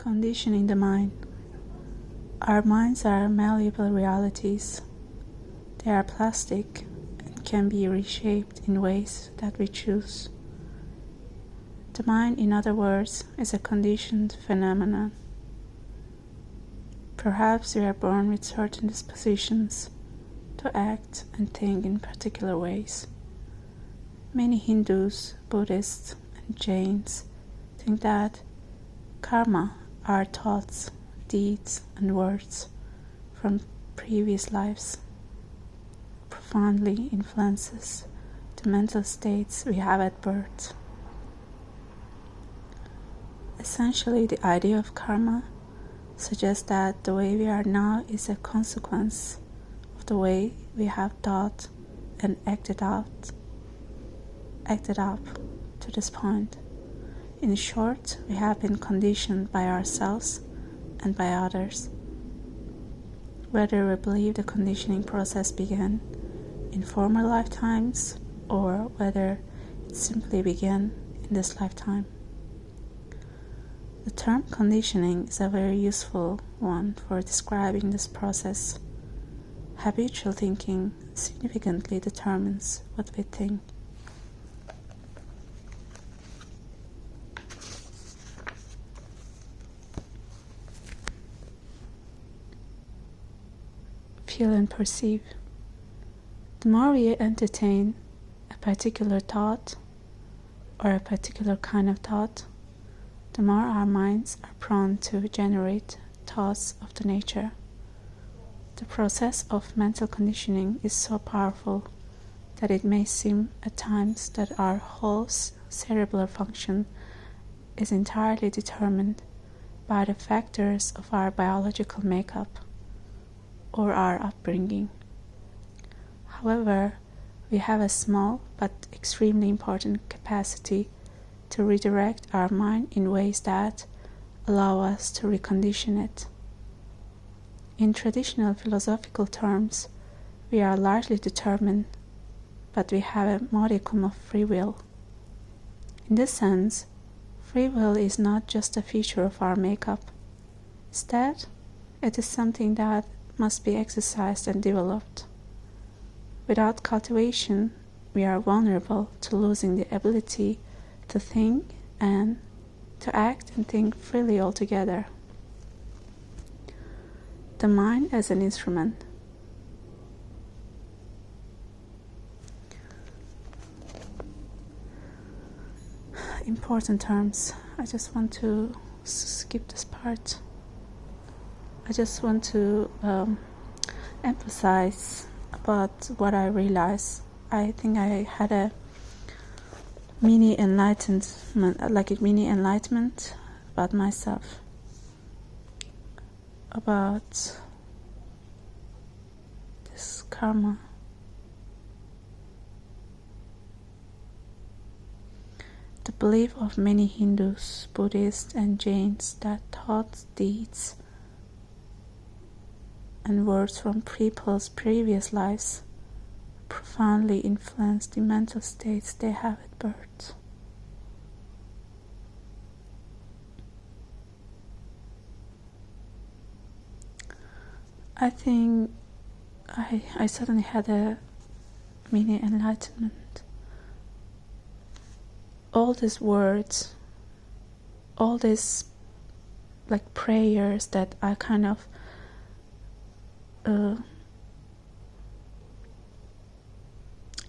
Conditioning the mind. Our minds are malleable realities. They are plastic and can be reshaped in ways that we choose. The mind, in other words, is a conditioned phenomenon. Perhaps we are born with certain dispositions to act and think in particular ways. Many Hindus, Buddhists, and Jains think that karma are thoughts, deeds, and words from previous lives. Profoundly influences the mental states we have at birth. Essentially, the idea of karma suggests that the way we are now is a consequence of the way we have thought and acted up to this point. In short, we have been conditioned by ourselves and by others. Whether we believe the conditioning process began in former lifetimes or whether it simply began in this lifetime. The term conditioning is a very useful one for describing this process. Habitual thinking significantly determines what we think. Feel and perceive. The more we entertain a particular thought or a particular kind of thought, the more our minds are prone to generate thoughts of the nature. The process of mental conditioning is so powerful that it may seem at times that our whole cerebral function is entirely determined by the factors of our biological makeup or our upbringing. However, we have a small but extremely important capacity to redirect our mind in ways that allow us to recondition it. In traditional philosophical terms, we are largely determined, but we have a modicum of free will. In this sense, free will is not just a feature of our makeup. Instead, it is something that must be exercised and developed. Without cultivation, we are vulnerable to losing the ability to think and to act and think freely altogether. The mind as an instrument. Important terms. I just want to skip this part. I just want to emphasize about what I realized. I think I had a mini enlightenment about myself, about this karma. The belief of many Hindus, Buddhists, and Jains that thoughts, deeds, and words from people's previous lives profoundly influence the mental states they have at birth. I think I suddenly had a mini enlightenment. All these words, all these like prayers that I kind of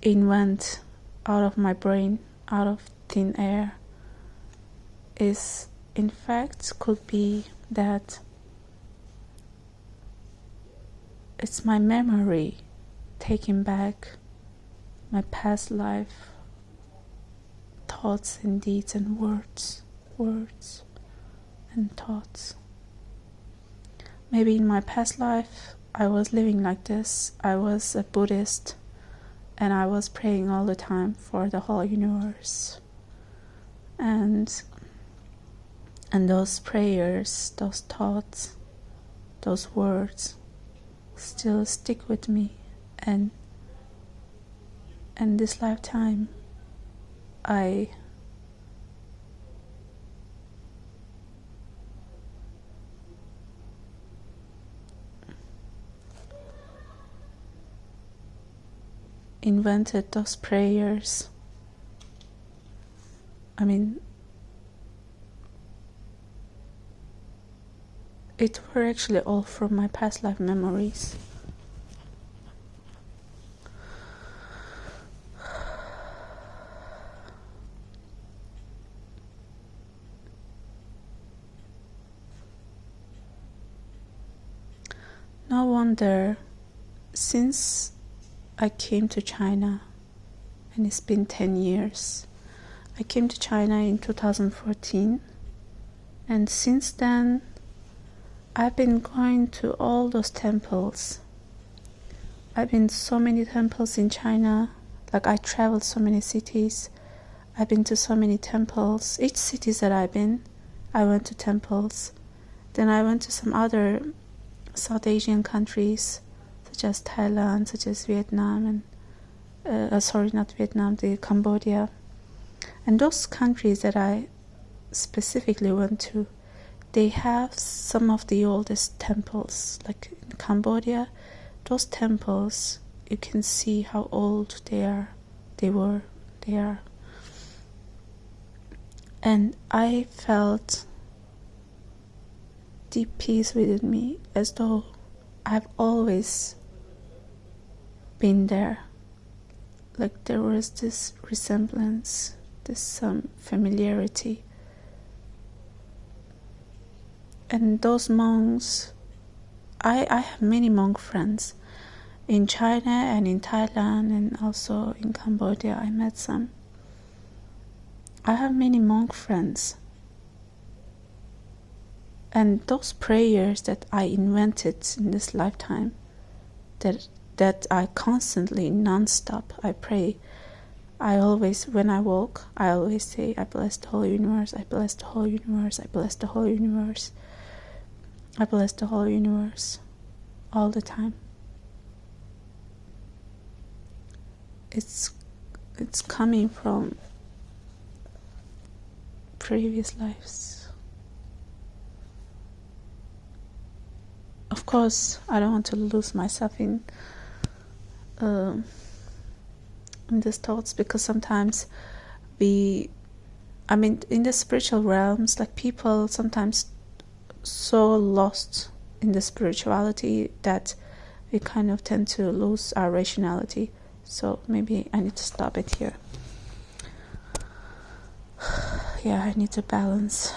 invent out of my brain, out of thin air, is in fact could be that it's my memory taking back my past life thoughts and deeds and words and thoughts. Maybe in my past life I was living like this. I was a Buddhist and I was praying all the time for the whole universe. And those prayers, those thoughts, those words still stick with me, and this lifetime I invented those prayers, I mean, it were actually all from my past life memories. No wonder, since I came to China, and it's been 10 years. I came to China in 2014, and since then, I've been going to all those temples. I've been to so many temples in China. Like, I traveled so many cities. I've been to so many temples. Each city that I've been, I went to temples. Then I went to some other South Asian countries, such as Thailand, such as Vietnam, and the Cambodia. And those countries that I specifically went to, they have some of the oldest temples. Like in Cambodia, those temples, you can see how old they are. And I felt deep peace within me, as though I've always been there. Like there was this resemblance, this familiarity. And those monks, I have many monk friends in China and in Thailand, and also in Cambodia. I met some. I have many monk friends. And those prayers that I invented in this lifetime, that I constantly, non-stop, I pray. I always, when I walk, I always say, I bless the whole universe, I bless the whole universe, I bless the whole universe. I bless the whole universe, all the time. It's coming from previous lives. Of course, I don't want to lose myself in these thoughts, because sometimes in the spiritual realms, like people sometimes so lost in the spirituality that we kind of tend to lose our rationality. So maybe I need to stop it here. Yeah, I need to balance.